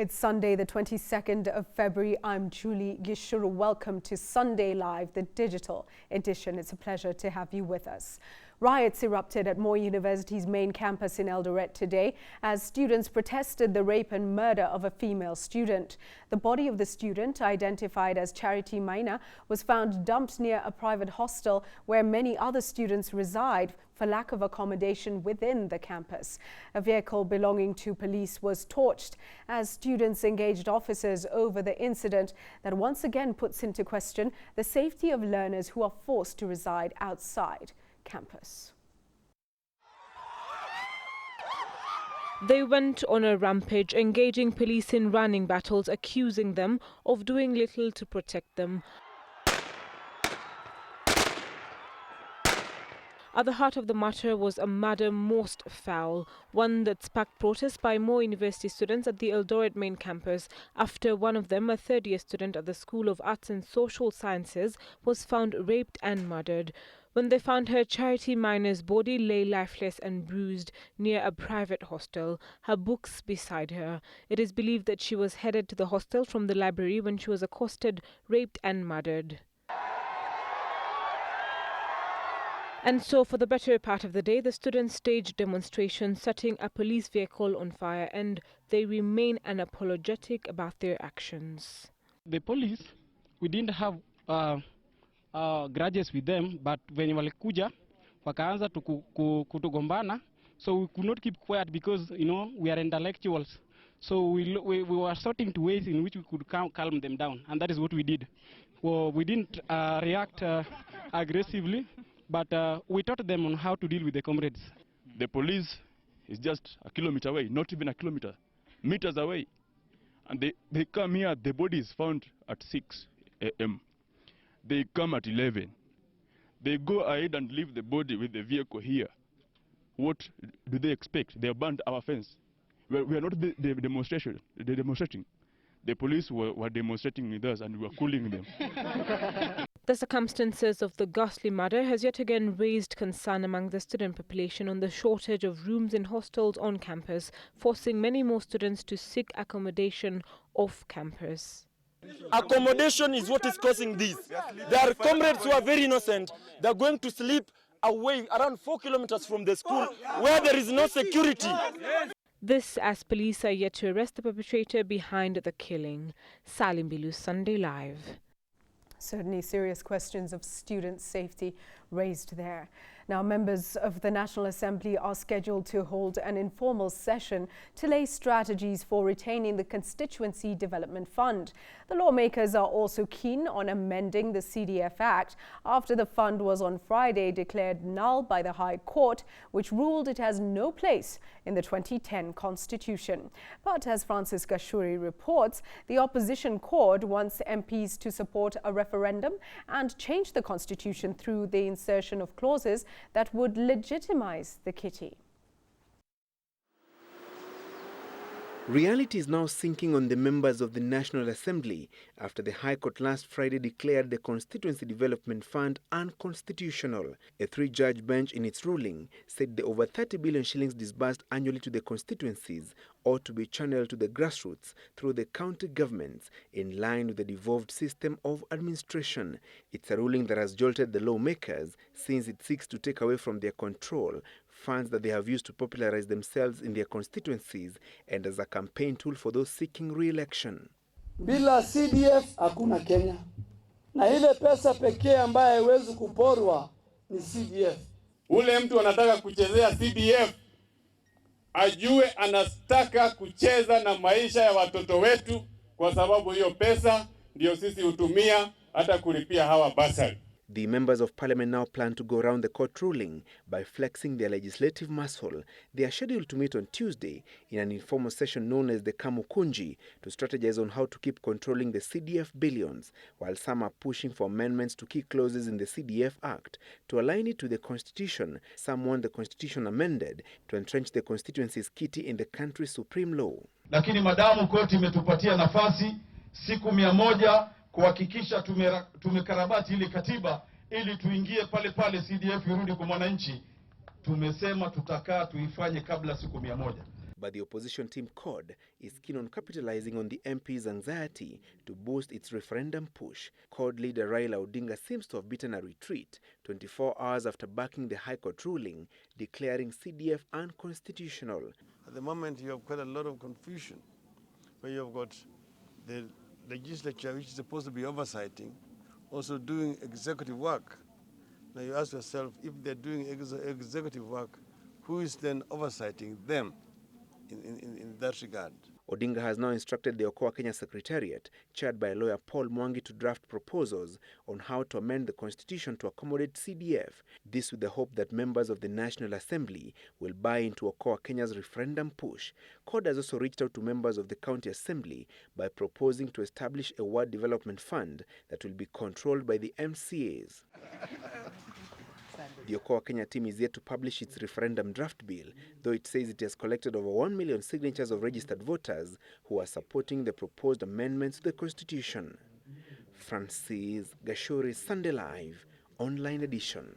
It's Sunday, the 22nd of February. I'm Julie Gishuru. Welcome to Sunday Live, the digital edition. It's a pleasure to have you with us. Riots erupted at Moi University's main campus in Eldoret today as students protested the rape and murder of a female student. The body of the student, identified as Charity Maina, was found dumped near a private hostel where many other students reside for lack of accommodation within the campus. A vehicle belonging to police was torched as students engaged officers over the incident that once again puts into question the safety of learners who are forced to reside outside campus. They went on a rampage, engaging police in running battles, accusing them of doing little to protect them. At the heart of the matter was a murder most foul, one that sparked protests by Moi University students at the Eldoret main campus after one of them, a third-year student at the School of Arts and Social Sciences, was found raped and murdered. When they found her, Charity Maina's body lay lifeless and bruised near a private hostel, her books beside her. It is believed that she was headed to the hostel from the library when she was accosted, raped and murdered. And so, for the better part of the day, the students staged demonstrations, setting a police vehicle on fire, and they remain unapologetic about their actions. The police, we didn't have grudges with them, but when walikuja, wakaanza kutugombana, so we could not keep quiet because, you know, we are intellectuals. So we were sorting to ways in which we could calm them down, and that is what we did. Well, we didn't react aggressively, but we taught them on how to deal with the comrades. The police is just a kilometer away, not even a kilometer, meters away. And they come here, the body is found at 6 a.m. They come at 11. They go ahead and leave the body with the vehicle here. What do they expect? They abandoned our fence. We are not demonstrating. The police were demonstrating with us and we were cooling them. The circumstances of the ghastly murder has yet again raised concern among the student population on the shortage of rooms in hostels on campus, forcing many more students to seek accommodation off campus. Accommodation is what is causing this. There are comrades who are very innocent. They are going to sleep away around 4 kilometers from the school where there is no security. This as police are yet to arrest the perpetrator behind the killing. Salim Bilu, Sunday Live. Certainly serious questions of student safety raised there. Now, members of the National Assembly are scheduled to hold an informal session to lay strategies for retaining the Constituency Development Fund. The lawmakers are also keen on amending the CDF Act after the fund was on Friday declared null by the High Court, which ruled it has no place in the 2010 Constitution. But as Francis Gashuri reports, the opposition chord wants MPs to support a referendum and change the Constitution through the insertion of clauses that would legitimize the kitty. Reality is now sinking on the members of the National Assembly after the High Court last Friday declared the Constituency Development Fund unconstitutional. A 3-judge bench in its ruling said the over 30 billion shillings disbursed annually to the constituencies ought to be channeled to the grassroots through the county governments in line with the devolved system of administration. It's a ruling that has jolted the lawmakers since it seeks to take away from their control funds that they have used to popularize themselves in their constituencies and as a campaign tool for those seeking re-election. Bila CDF hakuna Kenya. Na ile pesa pekee ambaye haiwezi kuporwa ni CDF. Ule mtu anataka kuchezea CDF ajue anataka kucheza na maisha ya watoto wetu, kwa sababu hiyo pesa ndio sisi hutumia hata kulipia hawa basari. The members of parliament now plan to go around the court ruling by flexing their legislative muscle. They are scheduled to meet on Tuesday in an informal session known as the Kamukunji to strategize on how to keep controlling the CDF billions, while some are pushing for amendments to key clauses in the CDF Act to align it to the Constitution. Some want the Constitution amended to entrench the constituency's kitty in the country's supreme law. Lakini madamu koti imetupatia nafasi siku 100 kuhakikisha tumekarabati ile katiba ili tuingie pale CDF irudi kwa mwananchi, tumesema tutakaa tuifanye kabla siku 100. But the opposition team CORD is keen on capitalizing on the MP's anxiety to boost its referendum push. CORD leader Raila Odinga seems to have beaten a retreat 24 hours after backing the High Court ruling declaring CDF unconstitutional. At the moment, you have quite a lot of confusion, where you have got the legislature, which is supposed to be oversighting, also doing executive work. Now you ask yourself, if they're doing executive work, who is then oversighting them in that regard? Odinga has now instructed the Okoa Kenya Secretariat, chaired by lawyer Paul Mwangi, to draft proposals on how to amend the constitution to accommodate CDF. This with the hope that members of the National Assembly will buy into Okoa Kenya's referendum push. CORD has also reached out to members of the County Assembly by proposing to establish a ward development fund that will be controlled by the MCAs. The Okoa Kenya team is yet to publish its referendum draft bill, though it says it has collected over 1 million signatures of registered voters who are supporting the proposed amendments to the Constitution. Francis Gashuri, Sunday Live, online edition.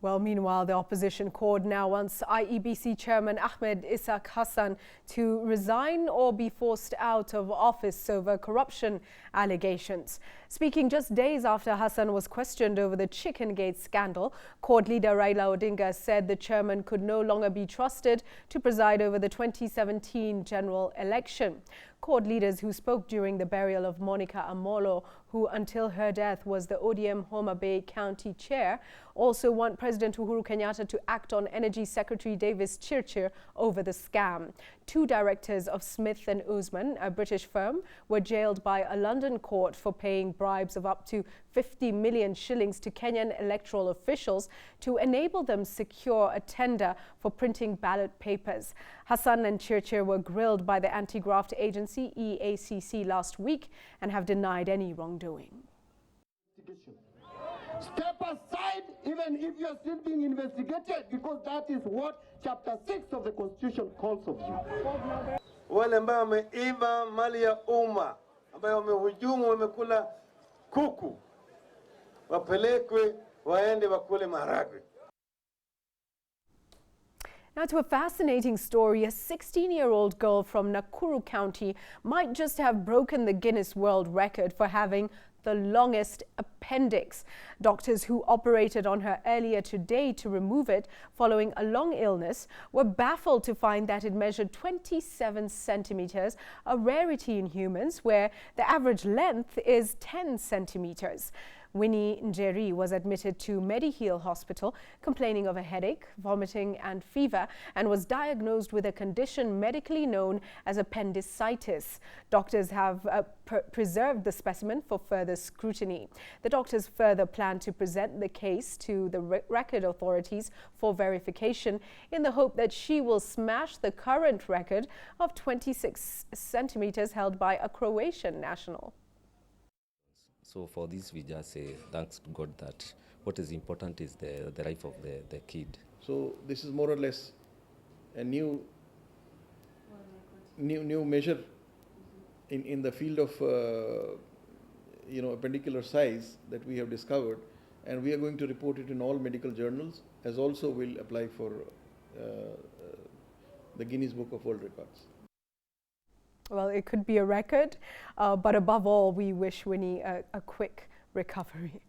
Well, meanwhile, the opposition CORD now wants IEBC Chairman Ahmed Ishaq Hassan to resign or be forced out of office over corruption allegations. Speaking just days after Hassan was questioned over the Chicken Gate scandal, CORD leader Raila Odinga said the chairman could no longer be trusted to preside over the 2017 general election. CORD leaders who spoke during the burial of Monica Amolo, who until her death was the ODM Homa Bay County Chair, also want President Uhuru Kenyatta to act on Energy Secretary Davis Chirchir over the scam. 2 directors of Smith & Usman, a British firm, were jailed by a London court for paying bribes of up to 50 million shillings to Kenyan electoral officials to enable them secure a tender for printing ballot papers. Hassan and Chirchir were grilled by the anti-graft agency EACC last week and have denied any wrongdoing. Step aside even if you are still being investigated, because that is what Chapter 6 of the Constitution calls of you. Wale ambao wameiba mali ya umma, ambao wamehujumu, wamekula kuku, wapelekwe waende wakule maharagwe. Now to a fascinating story, a 16-year-old girl from Nakuru County might just have broken the Guinness World Record for having the longest appendix. Doctors who operated on her earlier today to remove it following a long illness were baffled to find that it measured 27 centimeters, a rarity in humans where the average length is 10 centimeters. Winnie Njeri was admitted to Mediheal Hospital complaining of a headache, vomiting and fever, and was diagnosed with a condition medically known as appendicitis. Doctors have preserved the specimen for further scrutiny. The doctors further plan to present the case to the record authorities for verification in the hope that she will smash the current record of 26 centimeters held by a Croatian national. So for this, we just say thanks to God that what is important is the life of the kid. So this is more or less a new measure in the field of appendicular size that we have discovered, and we are going to report it in all medical journals, as also will apply for the Guinness Book of World Records. Well, it could be a record, but above all, we wish Winnie a quick recovery.